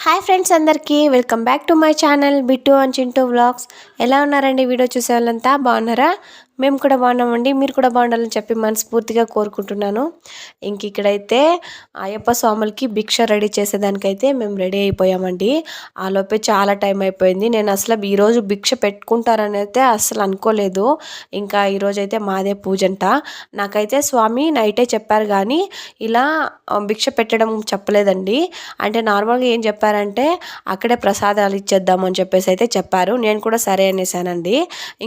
Hi friends అందరికీ welcome back to my channel Bittu and Chintu vlogs. ఎలా ఉన్నారండి? వీడియో చూసే వాళ్ళంతా బాగున్నారా? మేము కూడా బాగున్నామండి. మీరు కూడా బాగుండాలని చెప్పి మనస్ఫూర్తిగా కోరుకుంటున్నాను. ఇంక ఇక్కడైతే అయ్యప్ప స్వాములకి భిక్ష రెడీ చేసేదానికైతే మేము రెడీ అయిపోయామండి. ఆలోపే చాలా టైం అయిపోయింది. నేను అసలు ఈరోజు భిక్ష పెట్టుకుంటారని అయితే అసలు అనుకోలేదు. ఇంకా ఈరోజు అయితే మాదే పూజంట. నాకైతే స్వామి నైటే చెప్పారు కానీ ఇలా భిక్ష పెట్టడం చెప్పలేదండి. అంటే నార్మల్గా ఏం చెప్పారంటే అక్కడే ప్రసాదాలు ఇచ్చేద్దామని చెప్పేసి అయితే చెప్పారు. నేను కూడా సరే అనేసానండి.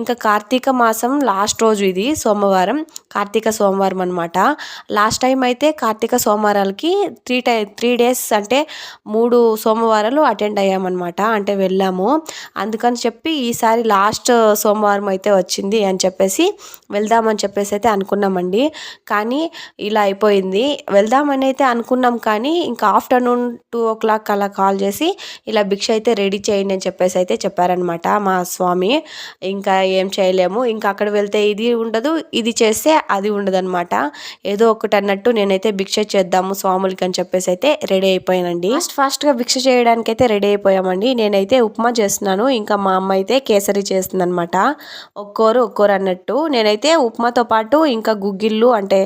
ఇంకా కార్తీక మాసం లాస్ట్ రోజు, ఇది సోమవారం, కార్తీక సోమవారం అనమాట. లాస్ట్ టైం అయితే కార్తీక సోమవారాలకి 3 డేస్ అంటే 3 సోమవారాలు అటెండ్ అయ్యామన్నమాట. అంటే వెళ్ళాము. అందుకని చెప్పి ఈసారి లాస్ట్ సోమవారం అయితే వచ్చింది అని చెప్పేసి వెళ్దామని చెప్పేసి అయితే అనుకున్నామండి. కానీ ఇలా అయిపోయింది. వెళ్దామని అయితే అనుకున్నాం కానీ ఇంకా ఆఫ్టర్నూన్ 2 o'clock అలా కాల్ చేసి ఇలా భిక్ష అయితే రెడీ చేయండి అని చెప్పేసి అయితే చెప్పారనమాట మా స్వామి. ఇంకా ఏం చేయలేము. ఇంకా అక్కడ వెళ్తే ఇది ఉండదు, ఇది చేస్తే అది ఉండదు అనమాట. ఏదో ఒకటి అన్నట్టు నేనైతే భిక్ష చేద్దాము స్వాములకి అని చెప్పేసి అయితే రెడీ అయిపోయానండి. ఫాస్ట్గా భిక్ష చేయడానికి అయితే రెడీ అయిపోయామండి. నేనైతే ఉప్మా చేస్తున్నాను, ఇంకా మా అమ్మ అయితే కేసరి చేస్తుంది అనమాట. ఒక్కోరు అన్నట్టు. నేనైతే ఉప్మాతో పాటు ఇంకా గుగ్గిళ్ళు అంటే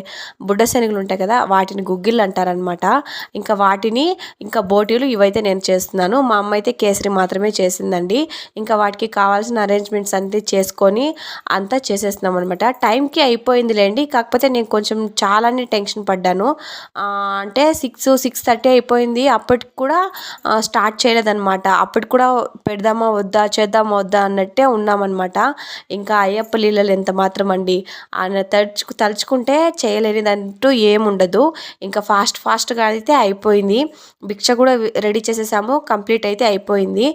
బుడ్డ శనగలు ఉంటాయి కదా, వాటిని గుగ్గిళ్ళు అంటారనమాట. ఇంకా వాటిని ఇంకా బోటీలు ఇవైతే నేను చేస్తున్నాను. మా అమ్మ అయితే కేసరి మాత్రమే చేసిందండి. ఇంకా వాటికి కావాల్సిన అరేంజ్మెంట్స్ అన్నీ చేసుకొని అంతా చేసేస్తున్నాం అనమాట. టైంకి అయిపోయిందిలేండి. కాకపోతే నేను కొంచెం చాలానే టెన్షన్ పడ్డాను. అంటే 6:30 అయిపోయింది. అప్పటికి కూడా స్టార్ట్ చేయలేదన్నమాట. అప్పటికి కూడా పెడదామా వద్దా, చేద్దామా వద్దా అన్నట్టే ఉన్నామన్నమాట. ఇంకా అయ్యప్ప లీలలు ఎంత మాత్రం అండి. తలుచుకుంటే చేయలేనిదంటూ ఏముండదు. ఇంకా ఫాస్ట్గా అయితే అయిపోయింది. భిక్ష కూడా రెడీ చేసేసాము, కంప్లీట్ అయితే అయిపోయింది.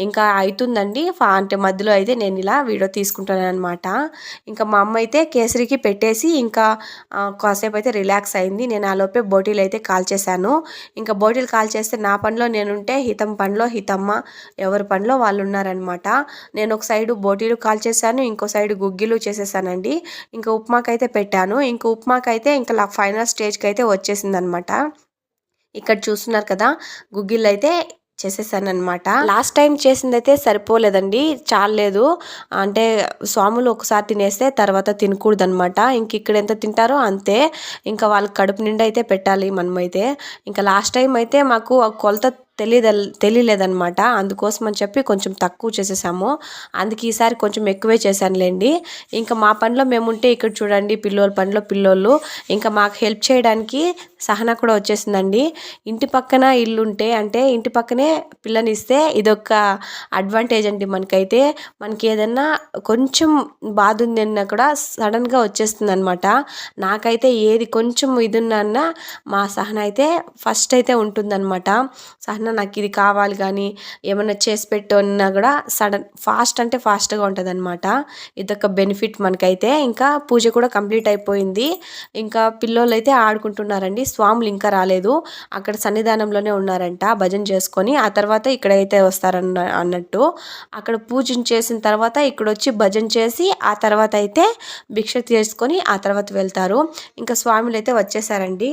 ఇంకా అవుతుందండి. అంటే మధ్యలో అయితే నేను ఇలా వీడియో తీసుకుంటాను అనమాట. ఇంకా మా అమ్మ అయితే కేసరికి పెట్టేసి ఇంకా కాసేపు అయితే రిలాక్స్ అయింది. నేను ఆలోపే బోటీలు అయితే కాల్ చేశాను. ఇంకా బోటీలు కాల్ చేస్తే నా పనిలో నేనుంటే హితం పనిలో హితమ్మ ఎవరి పనిలో వాళ్ళు ఉన్నారనమాట. నేను ఒక సైడు బోటీలు కాల్ చేశాను, ఇంకో సైడు గుగ్గిలు చేసేసానండి. ఇంకా ఉప్మాకైతే పెట్టాను. ఇంకా ఉప్మాకైతే ఇంకా ఫైనల్ స్టేజ్కి అయితే వచ్చేసింది అనమాట. ఇక్కడ చూస్తున్నారు కదా, గుగ్గిళ్ళు అయితే చేసేసాను అనమాట. లాస్ట్ టైం చేసింది అయితే సరిపోలేదండి, చాలేదు. అంటే స్వాములు ఒకసారి తినేస్తే తర్వాత తినకూడదు అనమాట. ఇంక ఇక్కడ ఎంత తింటారో అంతే. ఇంకా వాళ్ళకి కడుపు నిండా అయితే పెట్టాలి మనమైతే. ఇంకా లాస్ట్ టైం అయితే మాకు కొలత తెలియలేదనమాట. అందుకోసం అని చెప్పి కొంచెం తక్కువ చేసేసాము. అందుకే ఈసారి కొంచెం ఎక్కువే చేశానులేండి. ఇంకా మా పనిలో మేముంటే ఇక్కడ చూడండి, పిల్లోళ్ళ పనిలో పిల్లోళ్ళు. ఇంకా మాకు హెల్ప్ చేయడానికి సహన కూడా వచ్చేసిందండి. ఇంటి పక్కన ఇల్లు ఉంటే అంటే ఇంటి పక్కనే పిల్లనిస్తే ఇదొక అడ్వాంటేజ్ అండి మనకైతే. మనకి ఏదన్నా కొంచెం బాధ ఉంది అన్నా కూడా సడన్గా వచ్చేస్తుంది అనమాట. నాకైతే ఏది కొంచెం ఇది ఉన్నా మా సహన అయితే ఫస్ట్ అయితే ఉంటుందన్నమాట. సహన నాకు ఇది కావాలి కానీ ఏమన్నా చేసి పెట్టు అన్నా కూడా ఫాస్ట్గా ఉంటుంది అనమాట. ఇదొక బెనిఫిట్ మనకైతే. ఇంకా పూజ కూడా కంప్లీట్ అయిపోయింది. ఇంకా పిల్లోళ్ళు అయితే ఆడుకుంటున్నారండి. స్వాములు ఇంకా రాలేదు, అక్కడ సన్నిధానంలోనే ఉన్నారంట భజన చేసుకొని. ఆ తర్వాత ఇక్కడైతే వస్తారన్నట్టు. అక్కడ పూజ చేసిన తర్వాత ఇక్కడ వచ్చి భజన చేసి ఆ తర్వాత అయితే భిక్ష తీసుకొని ఆ తర్వాత వెళ్తారు. ఇంకా స్వాములు అయితే వచ్చేసారండి.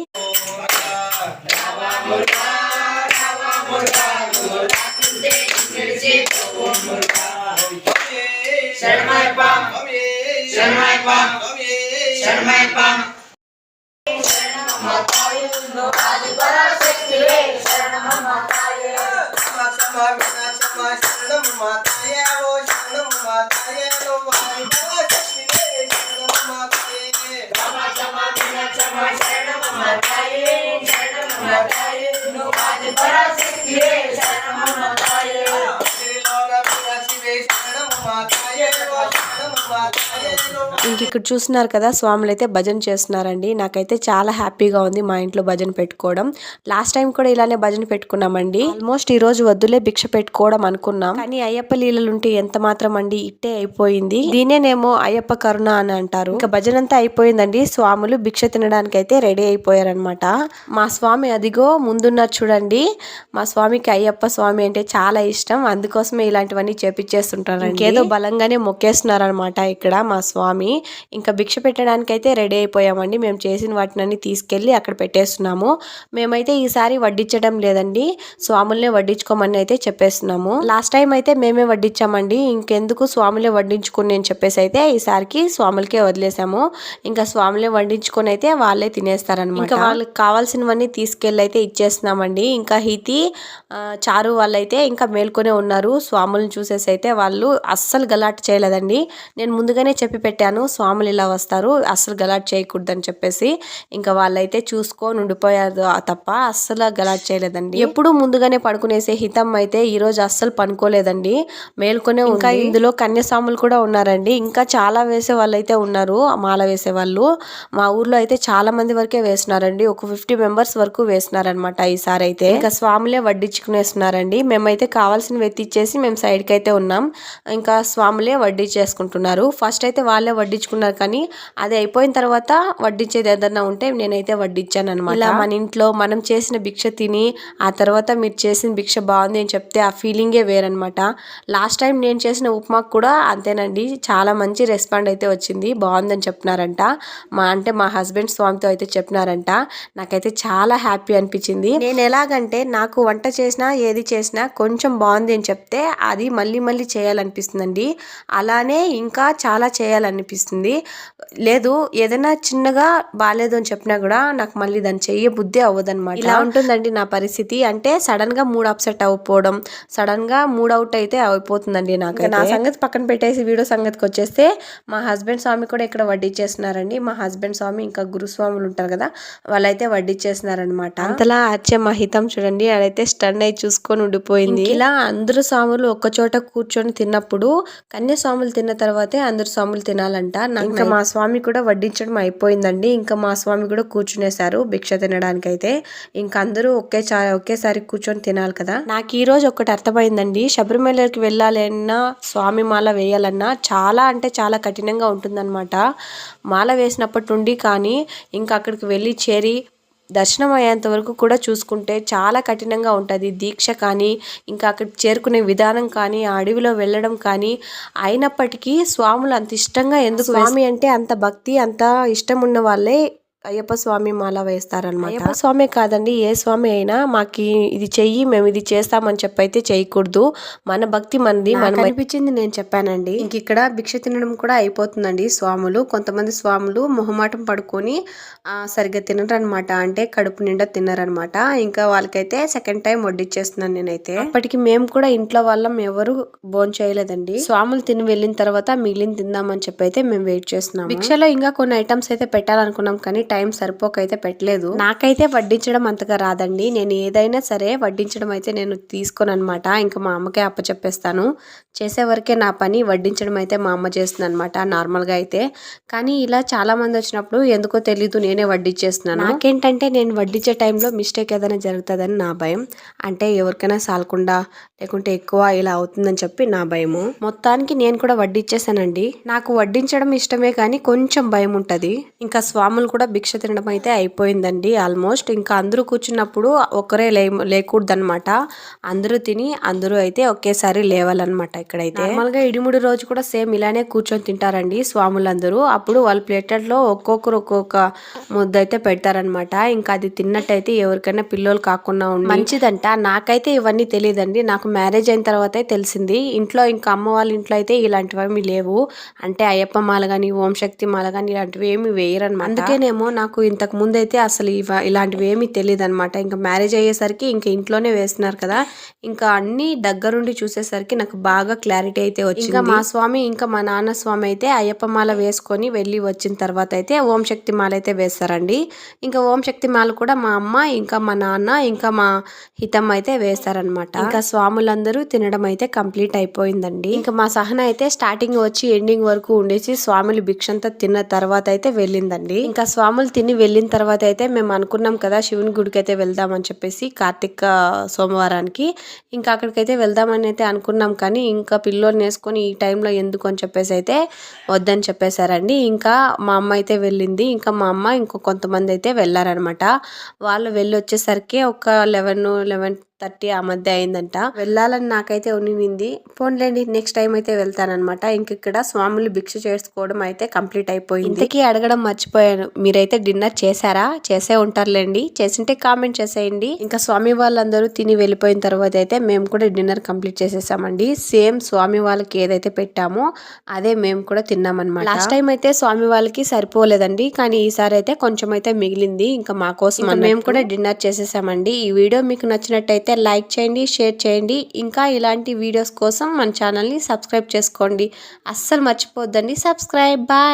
ఇంక ఇక్కడ చూస్తున్నారు కదా, స్వాములు అయితే భజన చేస్తున్నారండి. నాకైతే చాలా హ్యాపీగా ఉంది మా ఇంట్లో భజన పెట్టుకోవడం. లాస్ట్ టైం కూడా ఇలానే భజన పెట్టుకున్నామండి. ఆల్మోస్ట్ ఈ రోజు వద్దులే భిక్ష పెట్టుకోవడం అనుకున్నాం, కానీ అయ్యప్ప లీలలు ఉంటే ఎంత మాత్రం అండి, ఇట్టే అయిపోయింది. దీనేనేమో అయ్యప్ప కరుణ అని అంటారు. ఇంకా భజన అంతా అయిపోయిందండి. స్వాములు భిక్ష తినడానికి అయితే రెడీ అయిపోయారనమాట. మా స్వామి అదిగో ముందున్నారు చూడండి. మా స్వామికి అయ్యప్ప స్వామి అంటే చాలా ఇష్టం, అందుకోసమే ఇలాంటివన్నీ చేపించేస్తుంటారు. ఏదో బలంగానే మొక్కేస్తున్నారు అనమాట ఇక్కడ మా స్వామి. ఇంకా భిక్ష పెట్టడానికైతే రెడీ అయిపోయామండి. మేము చేసిన వాటిని తీసుకెళ్ళి అక్కడ పెట్టేస్తున్నాము. మేమైతే ఈసారి వడ్డించడం లేదండి, స్వాములనే వడ్డించుకోమని అయితే చెప్పేస్తున్నాము. లాస్ట్ టైం అయితే మేమే వడ్డించామండి, ఇంకెందుకు స్వాములే వడ్డించుకుని అని చెప్పేసి అయితే ఈసారికి స్వాములకే వదిలేసాము. ఇంకా స్వాములే వడ్డించుకొని అయితే వాళ్ళే తినేస్తారనమాట. ఇంకా వాళ్ళకి కావాల్సినవన్నీ తీసుకెళ్ళి అయితే ఇచ్చేస్తున్నామండి. ఇంకా హితి చారు వాళ్ళైతే ఇంకా మేల్కొనే ఉన్నారు. స్వాములను చూసేసి అయితే వాళ్ళు అస్సలు గలాట్ చేయలేదండి. నేను ముందుగానే చెప్పి పెట్టాను, స్వాములు ఇలా వస్తారు అస్సలు గలాట్ చేయకూడదని చెప్పేసి. ఇంకా వాళ్ళైతే చూసుకొని ఉండిపోయారు తప్ప అస్సలు గలాట్ చేయలేదండి. ఎప్పుడు ముందుగానే పడుకునేసే హితం అయితే ఈరోజు అస్సలు పనుకోలేదండి, మేల్కొనే. ఇంకా ఇందులో కన్యాస్వాములు కూడా ఉన్నారండి. ఇంకా చాలా వేసే వాళ్ళు అయితే ఉన్నారు, మాల వేసే వాళ్ళు. మా ఊర్లో అయితే చాలా మంది వరకే వేస్తున్నారండి, ఒక 50 మెంబర్స్ వరకు వేస్తున్నారనమాట ఈసారి అయితే. ఇంకా స్వాములే వడ్డించుకునేస్తున్నారండి. మేమైతే కావాల్సిన ఎత్తిచ్చేసి మేము సైడ్కి అయితే ఉన్నాం. ఇంకా స్వాములే వడ్డించేసుకుంటున్నారు. ఫస్ట్ అయితే వాళ్ళే వడ్డించుకున్నారు, కానీ అది అయిపోయిన తర్వాత వడ్డించేది ఏదన్నా ఉంటే నేనైతే వడ్డించాను అనమాట. ఇలా మన ఇంట్లో మనం చేసిన భిక్ష తిని ఆ తర్వాత మీరు చేసిన భిక్ష బాగుంది అని చెప్తే ఆ ఫీలింగే వేరనమాట. లాస్ట్ టైం నేను చేసిన ఉప్మాకు కూడా అంతేనండి, చాలా మంచి రెస్పాండ్ అయితే వచ్చింది, బాగుందని చెప్తున్నారంట. మా హస్బెండ్ స్వామితో అయితే చెప్పినారంట. నాకైతే చాలా హ్యాపీ అనిపించింది. నేను ఎలాగంటే నాకు వంట చేసినా ఏది చేసినా కొంచెం బాగుంది అని చెప్తే అది మళ్ళీ మళ్ళీ చేయాలనిపిస్తుందండి. అలానే ఇంకా చాలా చేయాలనిపిస్తుంది. లేదు ఏదైనా చిన్నగా బాగాలేదు అని చెప్పినా కూడా నాకు మళ్ళీ దాన్ని చెయ్య బుద్ధి అవ్వదన్నమాట. ఇలా ఉంటుందండి నా పరిస్థితి. అంటే సడన్ గా మూడ్ అప్సెట్ అయిపోవడం, సడన్ గా మూడ్ అవుట్ అయితే అయిపోతుందండి నాకు. నా సంగతి పక్కన పెట్టేసి వీడియో సంగతికి వచ్చేస్తే మా హస్బెండ్ స్వామి కూడా ఇక్కడ వడ్డించేస్తున్నారండి. మా హస్బెండ్ స్వామి ఇంకా గురుస్వాములు ఉంటారు కదా, వాళ్ళైతే వడ్డించేస్తున్నారనమాట. అంతలా అచ్చే మా హితం చూడండి, అదైతే స్టన్ అయి చూసుకొని ఉండిపోయింది. ఇలా అందరూ స్వాములు ఒక్క చోట కూర్చొని తిన్నప్పుడు కన్యాస్వాములు తిన్న తర్వాతే అందరు స్వాములు తినాలంట. ఇంకా మా స్వామి కూడా వడ్డించడం అయిపోయిందండి. ఇంకా మా స్వామి కూడా కూర్చునేశారు భిక్ష తినడానికి అయితే. ఇంకా అందరూ ఒకేసారి కూర్చొని తినాలి కదా. నాకు ఈ రోజు ఒకటి అర్థమైందండి, శబరిమలకి వెళ్ళాలన్నా స్వామి మాల వేయాలన్నా చాలా అంటే చాలా కఠినంగా ఉంటుందన్నమాట. మాల వేసినప్పటి నుండి కానీ ఇంకా అక్కడికి వెళ్ళి చేరి దర్శనం అయ్యేంత వరకు కూడా చూసుకుంటే చాలా కఠినంగా ఉంటుంది దీక్ష కానీ, ఇంకా అక్కడికి చేరుకునే విధానం కానీ, ఆ అడవిలో వెళ్ళడం కానీ. అయినప్పటికీ స్వాములు అంత ఇష్టంగా ఎందుకు, స్వామి అంటే అంత భక్తి అంత ఇష్టం ఉన్న వాళ్ళే అయ్యప్ప స్వామి మాల వేస్తారనమాట. అయ్యప్ప స్వామి కాదండి, ఏ స్వామి అయినా మాకు ఇది చెయ్యి మేము ఇది చేస్తామని చెప్పైతే చేయకూడదు. మన భక్తి మనది, మనం అనిపించింది నేను చెప్పానండి. ఇంక ఇక్కడ భిక్ష తినడం కూడా అయిపోతుందండి. స్వాములు కొంతమంది స్వాములు మొహమాటం పడుకొని సరిగ్గా తినరనమాట, అంటే కడుపు నిండా తినరనమాట. ఇంకా వాళ్ళకైతే సెకండ్ టైం వడ్డిచ్చేస్తున్నాను నేనైతే. అప్పటికి మేము కూడా ఇంట్లో వాళ్ళం ఎవరు భోజనం చేయలేదండి. స్వాములు తిని వెళ్ళిన తర్వాత మిగిలిన తిందామని చెప్పి అయితే మేము వెయిట్ చేస్తున్నాం. భిక్షలో ఇంకా కొన్ని ఐటమ్స్ అయితే పెట్టాలనుకున్నాం, కానీ టైం సరిపోకైతే పెట్టలేదు. నాకైతే వడ్డించడం అంతగా రాదండి. నేను ఏదైనా సరే వడ్డించడం అయితే నేను తీసుకోను అనమాట. ఇంకా మా అమ్మకే అప్పచెప్పేస్తాను. చేసే వరకే నా పని, వడ్డించడం అయితే మా అమ్మ చేస్తుంది అనమాట నార్మల్గా అయితే. కానీ ఇలా చాలా మంది వచ్చినప్పుడు ఎందుకో తెలీదు నేనే వడ్డించేస్తున్నాను. నాకేంటంటే నేను వడ్డించే టైంలో మిస్టేక్ ఏదైనా జరుగుతుందని నా భయం. అంటే ఎవరికైనా సాలకుండా లేకుంటే ఎక్కువ ఇలా అవుతుందని చెప్పి నా భయము. మొత్తానికి నేను కూడా వడ్డించేసానండి. నాకు వడ్డించడం ఇష్టమే కానీ కొంచెం భయం ఉంటుంది. ఇంకా స్వాములు కూడా భిక్ష తినడం అయితే అయిపోయిందండి ఆల్మోస్ట్. ఇంకా అందరూ కూర్చున్నప్పుడు ఒకరే లేకూడదనమాట. అందరూ తిని అందరూ అయితే ఒకేసారి లేవాలన్నమాట. ఇక్కడైతే నార్మల్గా ఇడిముడి రోజు కూడా సేమ్ ఇలానే కూర్చొని తింటారండి స్వాములందరూ. అప్పుడు వాళ్ళ ప్లేట్లలో ఒక్కొక్కరు ఒక్కొక్క ముద్ద అయితే పెడతారనమాట. ఇంకా అది తిన్నట్టయితే ఎవరికైనా పిల్లలు కాకుండా మంచిదంట. నాకైతే ఇవన్నీ తెలియదండి, నాకు మ్యారేజ్ అయిన తర్వాతే తెలిసింది. ఇంట్లో ఇంకా అమ్మ వాళ్ళ ఇంట్లో అయితే ఇలాంటివి లేవు. అంటే అయ్యప్ప మాల కానీ ఓం శక్తి మాల కానీ ఇలాంటివి ఏమి వేయరనమాట. అందుకేనేమో నాకు ఇంతకు ముందు అయితే అసలు ఇలాంటివి ఏమీ తెలియదు అనమాట. ఇంకా మ్యారేజ్ అయ్యేసరికి ఇంకా ఇంట్లోనే వేస్తున్నారు కదా, ఇంకా అన్ని దగ్గరుండి చూసేసరికి నాకు బాగా క్లారిటీ అయితే వచ్చింది. ఇంకా మా స్వామి ఇంకా మా నాన్న స్వామి అయితే అయ్యప్ప మాల వేసుకొని వెళ్ళి వచ్చిన తర్వాత అయితే ఓం శక్తి మాల అయితే వేస్తారండి. ఇంకా ఓం శక్తి మాల కూడా మా అమ్మ ఇంకా మా నాన్న ఇంకా మా హితం అయితే వేస్తారనమాట. ఇంకా స్వాములందరూ తినడం అయితే కంప్లీట్ అయిపోయిందండి. ఇంకా మా సహన అయితే స్టార్టింగ్ వచ్చి ఎండింగ్ వరకు ఉండేసి స్వాములు భిక్షంతా తిన్న తర్వాత అయితే వెళ్ళిందండి. ఇంకా స్వాములు తిని వెళ్ళిన తర్వాత అయితే మేము అనుకున్నాం కదా శివుని గుడికి అయితే వెళ్దామని చెప్పేసి కార్తీక సోమవారానికి. ఇంకా అక్కడికైతే వెళ్దామని అయితే అనుకున్నాం, కానీ ఇంకా పిల్లోని వేసుకొని ఈ టైంలో ఎందుకు అని చెప్పేసి అయితే వద్దని చెప్పేశారండి. ఇంకా మా అమ్మ అయితే వెళ్ళింది. ఇంకా మా అమ్మ ఇంకో కొంతమంది అయితే వెళ్ళారనమాట. వాళ్ళు వెళ్ళి వచ్చేసరికి ఒక 11 12:30 ఆ మధ్య అయిందంట. వెళ్ళాలని నాకైతే ఉన్నింది. పోన్లేండి నెక్స్ట్ టైం అయితే వెళ్తానన్నమాట. ఇక్కడ స్వాములు భిక్ష చేసుకోవడం అయితే కంప్లీట్ అయిపోయింది. ఇంతకీ అడగడం మర్చిపోయాను, మీరైతే డిన్నర్ చేశారా? చేసే ఉంటారులేండి. చేసింటే కామెంట్ చేసేయండి. ఇంకా స్వామి వాళ్ళందరూ తిని వెళ్ళిపోయిన తర్వాత అయితే మేము కూడా డిన్నర్ కంప్లీట్ చేసేసామండి. సేమ్ స్వామి వాళ్ళకి ఏదైతే పెట్టామో అదే మేము కూడా తిన్నామన్నమాట. లాస్ట్ టైం అయితే స్వామి వాళ్ళకి సరిపోలేదండి, కానీ ఈసారి అయితే కొంచెం అయితే మిగిలింది ఇంకా మా కోసం. మేము కూడా డిన్నర్ చేసేసామండి. ఈ వీడియో మీకు నచ్చినట్టయితే లైక్ చేయండి, షేర్ చేయండి. ఇంకా ఇలాంటి వీడియోస్ కోసం మన ఛానల్ని సబ్స్క్రైబ్ చేసుకోండి. అస్సలు మర్చిపోద్దండి సబ్స్క్రైబ్. బాయ్.